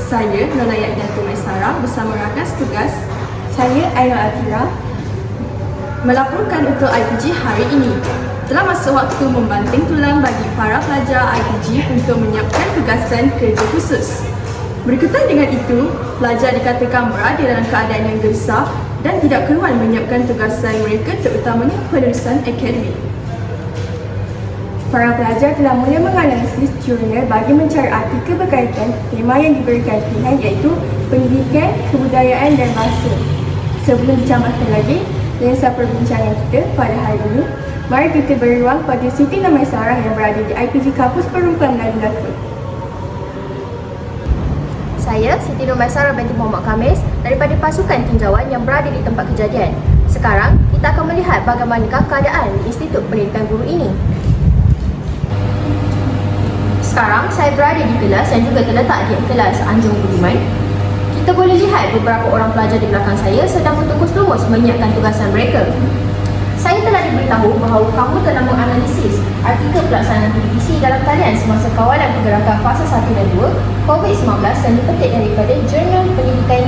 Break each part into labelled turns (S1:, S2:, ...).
S1: Saya Nona Yaidatul Maisara bersama rakan setugas
S2: Saya Ainul Atira
S1: melaporkan untuk IPG hari ini. Telah masa waktu membanting tulang bagi para pelajar IPG untuk menyiapkan tugasan kerja khusus. Berikutan dengan itu, pelajar dikatakan berada dalam keadaan yang gelisah dan tidak keruan menyiapkan tugasan mereka, terutamanya penulisan akademik.
S2: Para pelajar telah mula menganalisis jurnal bagi mencari artikel berkaitan tema yang diberikan pilihan, iaitu pendidikan, kebudayaan dan bahasa. Sebelum dicamatkan lagi lensa perbincangan kita pada hari ini, mari kita beri ruang pada Siti Nur Maisarah yang berada di IPG Kampus Perempuan Melayu Melaka.
S3: Saya Siti Nur Maisarah binti Muhammad Khamis daripada pasukan tinjauan yang berada di tempat kejadian. Sekarang kita akan melihat bagaimanakah keadaan di Institut Pendidikan Guru ini. Sekarang saya berada di kelas yang juga terletak di kelas Anjung Budiman. Kita boleh lihat beberapa orang pelajar di belakang saya sedang bertungkus lumus menyiapkan tugasan mereka. Saya telah diberitahu bahawa kamu telah menganalisis artikel pelaksanaan PPC dalam talian semasa kawalan pergerakan fasa 1 dan 2 COVID-19 yang dipetik daripada Jurnal Pendidikan.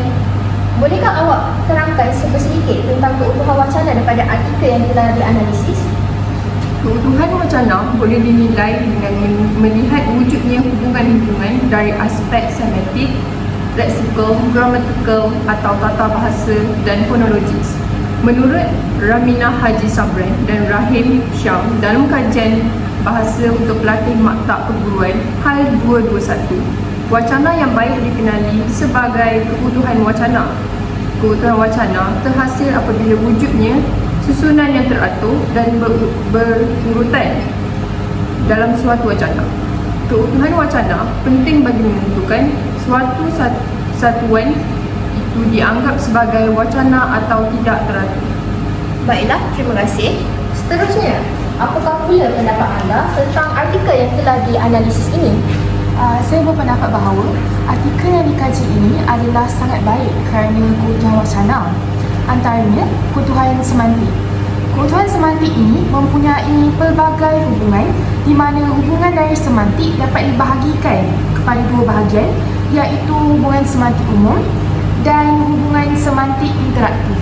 S3: Bolehkah awak terangkan sedikit tentang keutuhan wacana daripada artikel yang telah dianalisis?
S1: Keutuhan wacana boleh dinilai dengan melihat wujudnya hubungan-hubungan dari aspek semetik, leksikal, gramatikal atau tata bahasa dan fonologis. Menurut Ramina Haji Sabran dan Rahim Syam dalam kajian bahasa untuk pelatih maktab perguruan HAL 221, wacana yang baik dikenali sebagai keutuhan wacana. Keutuhan wacana terhasil apabila wujudnya susunan yang teratur dan berurutan dalam suatu wacana. Keutuhan wacana penting bagi menentukan suatu satuan itu dianggap sebagai wacana atau tidak teratur.
S3: Baiklah, terima kasih. Seterusnya, apakah pula pendapat anda tentang artikel yang telah dianalisis ini?
S4: Saya berpendapat bahawa artikel yang dikaji ini adalah sangat baik kerana keutuhan wacana. Antaranya, keutuhan semantik. Keutuhan semantik ini mempunyai pelbagai hubungan di mana hubungan dari semantik dapat dibahagikan kepada dua bahagian, iaitu hubungan semantik umum dan hubungan semantik interaktif.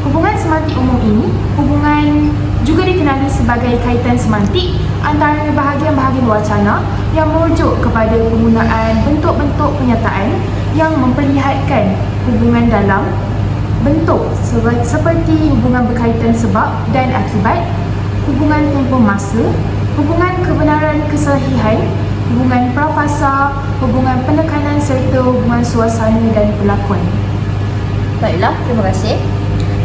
S4: Hubungan semantik umum ini juga dikenali sebagai kaitan semantik antara bahagian-bahagian wacana yang merujuk kepada penggunaan bentuk-bentuk penyataan yang memperlihatkan hubungan dalam bentuk seperti hubungan berkaitan sebab dan akibat, hubungan tempoh masa, hubungan kebenaran kesahihan, hubungan prafasa, hubungan penekanan serta hubungan suasana dan perlakuan.
S3: Baiklah, terima kasih.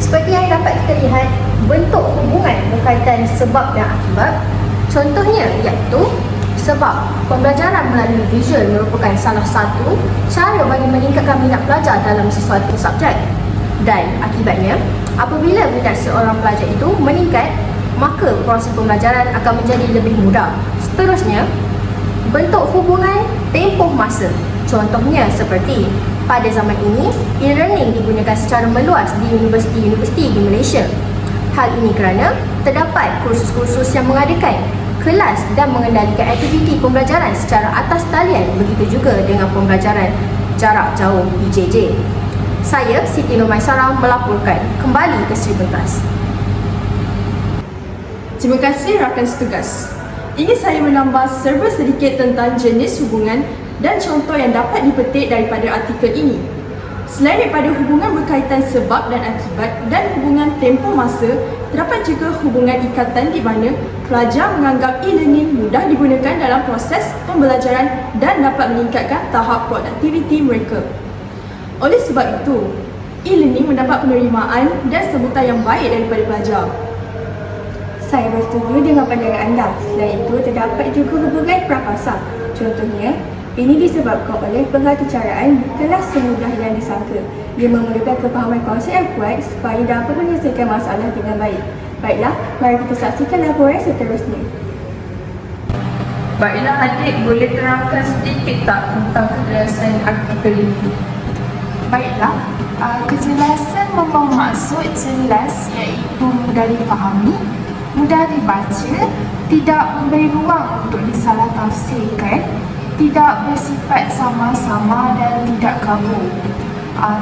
S3: Seperti yang dapat kita lihat, bentuk hubungan berkaitan sebab dan akibat. Contohnya iaitu sebab pembelajaran melalui visual merupakan salah satu cara bagi meningkatkan minat pelajar dalam sesuatu subjek. Dan akibatnya, apabila minat seorang pelajar itu meningkat, maka proses pembelajaran akan menjadi lebih mudah. Seterusnya, bentuk hubungan tempoh masa. Contohnya seperti pada zaman ini, e-learning digunakan secara meluas di universiti-universiti di Malaysia. Hal ini kerana terdapat kursus-kursus yang mengadakan kelas dan mengendalikan aktiviti pembelajaran secara atas talian, begitu juga dengan pembelajaran jarak jauh PJJ. Saya Siti Nur Maisarah melaporkan kembali ke Sri Pentas.
S1: Terima kasih rakan setugas. Ingin saya menambah serba sedikit tentang jenis hubungan dan contoh yang dapat dipetik daripada artikel ini. Selain daripada hubungan berkaitan sebab dan akibat dan hubungan tempoh masa, terdapat juga hubungan ikatan di mana pelajar menganggap e-learning mudah digunakan dalam proses pembelajaran dan dapat meningkatkan tahap produktiviti mereka. Oleh sebab itu, e-learning mendapat penerimaan dan sambutan yang baik daripada pelajar.
S2: Saya bersetuju dengan pandangan anda. Selain itu, terdapat juga hubungan prafasa. Contohnya, ini disebabkan oleh pengaturcaraan bukanlah semudah yang disangka. Dia memerlukan kefahaman konsep yang kuat supaya dapat menyelesaikan masalah dengan baik. Baiklah, mari kita saksikan laporan seterusnya.
S1: Baiklah adik, boleh terangkan sedikit tak tentang kejelasan artikel ini?
S4: Baiklah, kejelasan membawa maksud jelas iaitu mudah difahami, mudah dibaca, tidak memberi ruang untuk disalah tafsirkan, tidak bersifat sama-sama dan tidak kabur.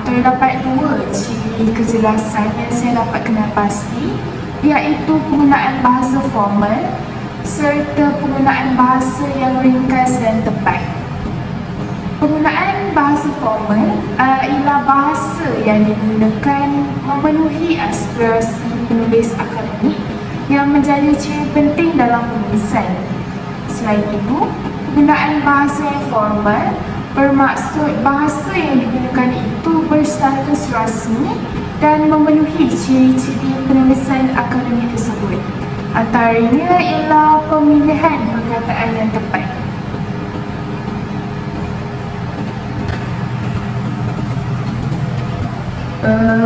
S4: Terdapat dua ciri kejelasan yang saya dapat kenal pasti, iaitu penggunaan bahasa formal serta penggunaan bahasa yang ringkas dan tepat. Penggunaan bahasa formal ialah bahasa yang digunakan memenuhi aspirasi penulis akademik yang menjadi ciri penting dalam penulisan. Selain itu, penggunaan bahasa yang formal bermaksud bahasa yang digunakan itu berstatus rasmi dan memenuhi ciri-ciri penulisan akademik tersebut. Antaranya ialah pemilihan perkataan yang tepat.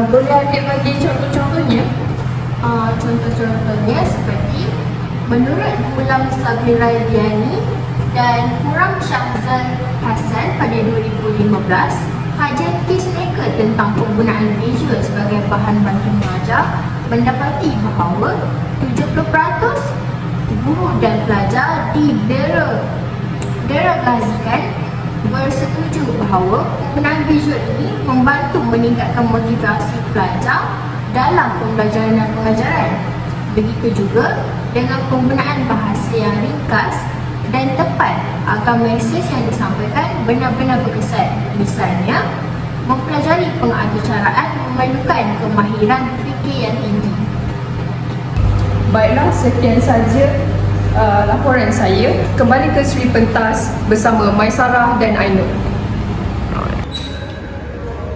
S1: Boleh adik bagi contoh-contohnya?
S3: Contoh-contohnya seperti menurut Gulam Sabira Diani dan Huram Shahzad Hassan pada 2015, kajian kes mereka tentang penggunaan visual sebagai bahan bantu mengajar mendapati bahawa 70% guru dan pelajar di delegasikan bersetuju bahawa penggunaan visual ini membantu meningkatkan motivasi pelajar dalam pembelajaran dan pengajaran. Begitu juga dengan penggunaan bahasa yang ringkas dan tepat agar mesej yang disampaikan benar-benar berkesan. Misalnya, mempelajari pengacaraan memerlukan kemahiran fikir yang tinggi.
S1: Baiklah, sekian saja laporan saya. Kembali ke Sri Pentas bersama Maisarah dan Ainur.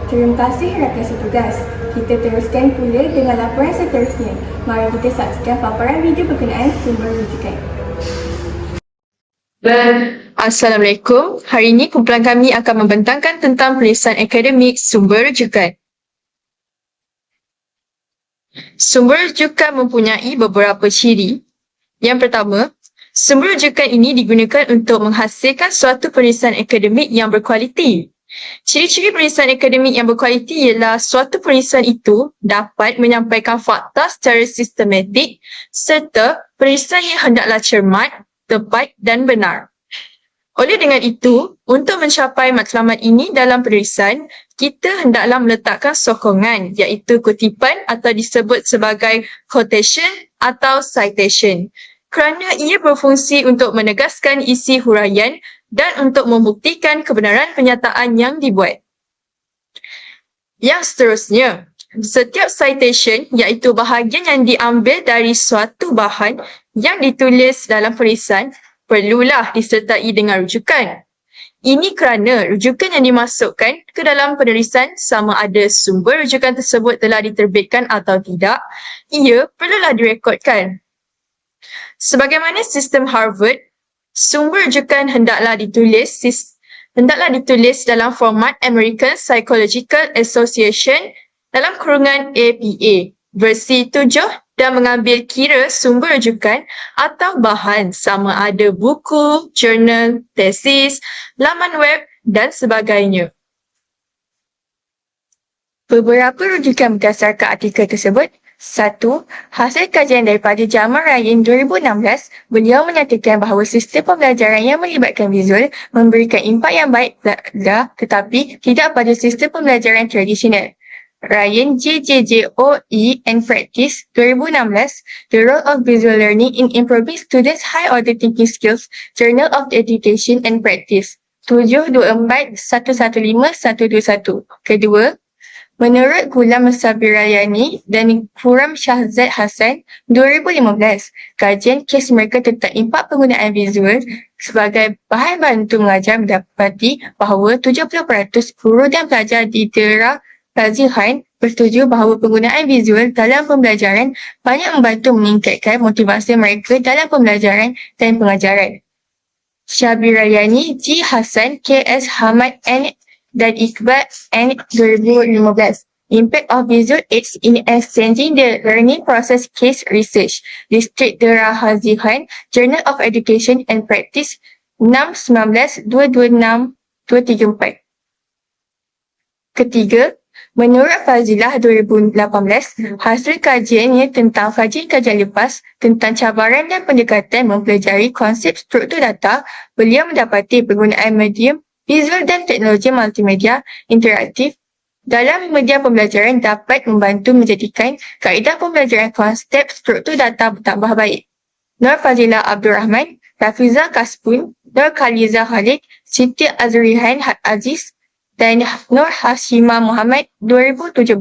S2: Terima kasih rakan setugas. Kita teruskan pula dengan laporan seterusnya. Mari kita saksikan paparan video berkenaan sumber rujukan.
S5: Assalamualaikum. Hari ini kumpulan kami akan membentangkan tentang penulisan akademik sumber rujukan. Sumber rujukan mempunyai beberapa ciri. Yang pertama, sumber rujukan ini digunakan untuk menghasilkan suatu penulisan akademik yang berkualiti. Ciri-ciri penulisan akademik yang berkualiti ialah suatu penulisan itu dapat menyampaikan fakta secara sistematik serta penulisan yang hendaklah cermat, tepat dan benar. Oleh dengan itu, untuk mencapai matlamat ini dalam penulisan, kita hendaklah meletakkan sokongan iaitu kutipan atau disebut sebagai quotation atau citation kerana ia berfungsi untuk menegaskan isi huraian dan untuk membuktikan kebenaran pernyataan yang dibuat. Yang seterusnya, setiap citation iaitu bahagian yang diambil dari suatu bahan yang ditulis dalam penulisan perlulah disertai dengan rujukan. Ini kerana rujukan yang dimasukkan ke dalam penulisan sama ada sumber rujukan tersebut telah diterbitkan atau tidak, ia perlulah direkodkan. Sebagaimana sistem Harvard, sumber rujukan hendaklah ditulis dalam format American Psychological Association dalam kurungan APA versi 7 dan mengambil kira sumber rujukan atau bahan sama ada buku, jurnal, tesis, laman web dan sebagainya. Beberapa rujukan berdasarkan artikel tersebut. 1. Hasil kajian daripada Jamal Ryan 2016, beliau menyatakan bahawa sistem pembelajaran yang melibatkan visual memberikan impak yang baik tetapi tidak pada sistem pembelajaran tradisional. Ryan JJJOE and Practice 2016, The Role of Visual Learning in Improving Students' High Order Thinking Skills, Journal of Education and Practice 724-115-121. Kedua, menurut Gulam Sabira Yani dan Huram Shahzad Hassan 2015, kajian kes mereka tentang impak penggunaan visual sebagai bahan bantu mengajar mendapati bahawa 70% guru dan pelajar di daerah Razihan bersetuju bahawa penggunaan visual dalam pembelajaran banyak membantu meningkatkan motivasi mereka dalam pembelajaran dan pengajaran. Shabira Yani, G. Hassan, K.S. Hamad dan Iqbal N. 2015. Impact of visual aids in extending the learning process case research. District Daerah Razihan, Journal of Education and Practice 6/19-226-234. Ketiga, Menurut Fazilah 2018, hasil kajiannya tentang kajian lepas tentang cabaran dan pendekatan mempelajari konsep struktur data, beliau mendapati penggunaan medium visual dan teknologi multimedia interaktif dalam media pembelajaran dapat membantu menjadikan kaedah pembelajaran konsep struktur data bertambah baik. Nur Fazilah Abdul Rahman, Rafiza Kaspun, Nur Khaliza Khalid, Siti Azrihan Aziz dan Nur Hashimah Muhammad 2017,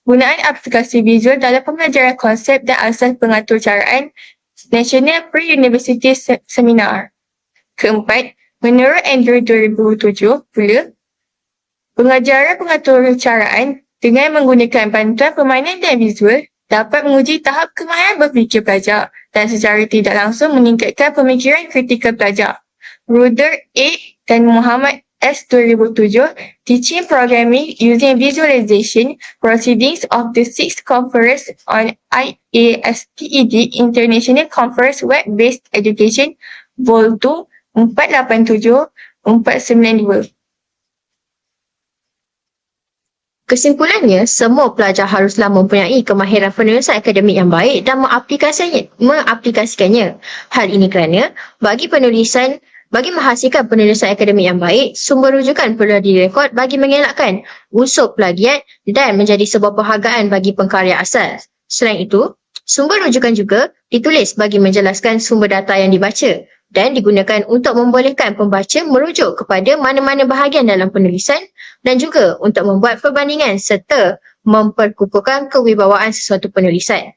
S5: gunaan aplikasi visual dalam pembelajaran konsep dan asas pengatur caraan National Pre-University Seminar. Keempat, menurut Andrew 2007 pula, pengajaran pengatur caraan dengan menggunakan bantuan permainan dan visual dapat menguji tahap kemahiran berfikir pelajar dan secara tidak langsung meningkatkan pemikiran kritikal pelajar. Ruder A dan Muhammad S 2007, Teaching Programming Using Visualization, Proceedings of the 6th Conference on IASTED International Conference Web-Based Education, Vol 2, 487-492.
S3: Kesimpulannya, semua pelajar haruslah mempunyai kemahiran penulisan akademik yang baik dan mengaplikasikannya. Hal ini kerana bagi menghasilkan penulisan akademik yang baik, sumber rujukan perlu direkod bagi mengelakkan unsur plagiat dan menjadi sebuah penghargaan bagi pengkarya asal. Selain itu, sumber rujukan juga ditulis bagi menjelaskan sumber data yang dibaca dan digunakan untuk membolehkan pembaca merujuk kepada mana-mana bahagian dalam penulisan dan juga untuk membuat perbandingan serta memperkukuhkan kewibawaan sesuatu penulisan.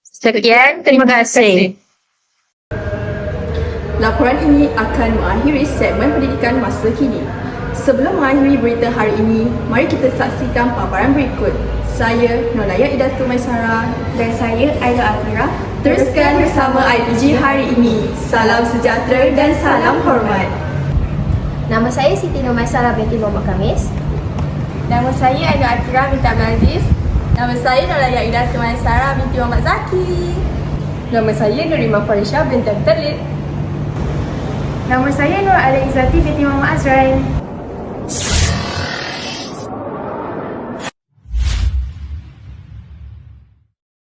S3: Sekian, terima kasih.
S2: Laporan ini akan mengakhiri segmen pendidikan masa kini. Sebelum mengakhiri berita hari ini, mari kita saksikan paparan berikut. Saya Nolaya Idatu Maisara
S4: Dan saya Aida Atira.
S2: teruskan bersama IPG hari ini. Salam sejahtera dan salam hormat.
S3: Nama saya Siti Numaisara binti Muhammad Khamis.
S4: Nama saya Aida Atira binti Abdul Aziz.
S2: Nama saya Nolaya Idatu Maisara binti Muhammad Zaki. Nama saya Nurimah Farisha binti Terlid.
S4: Nama saya Nur Alaizati binti Muhammad Azrain.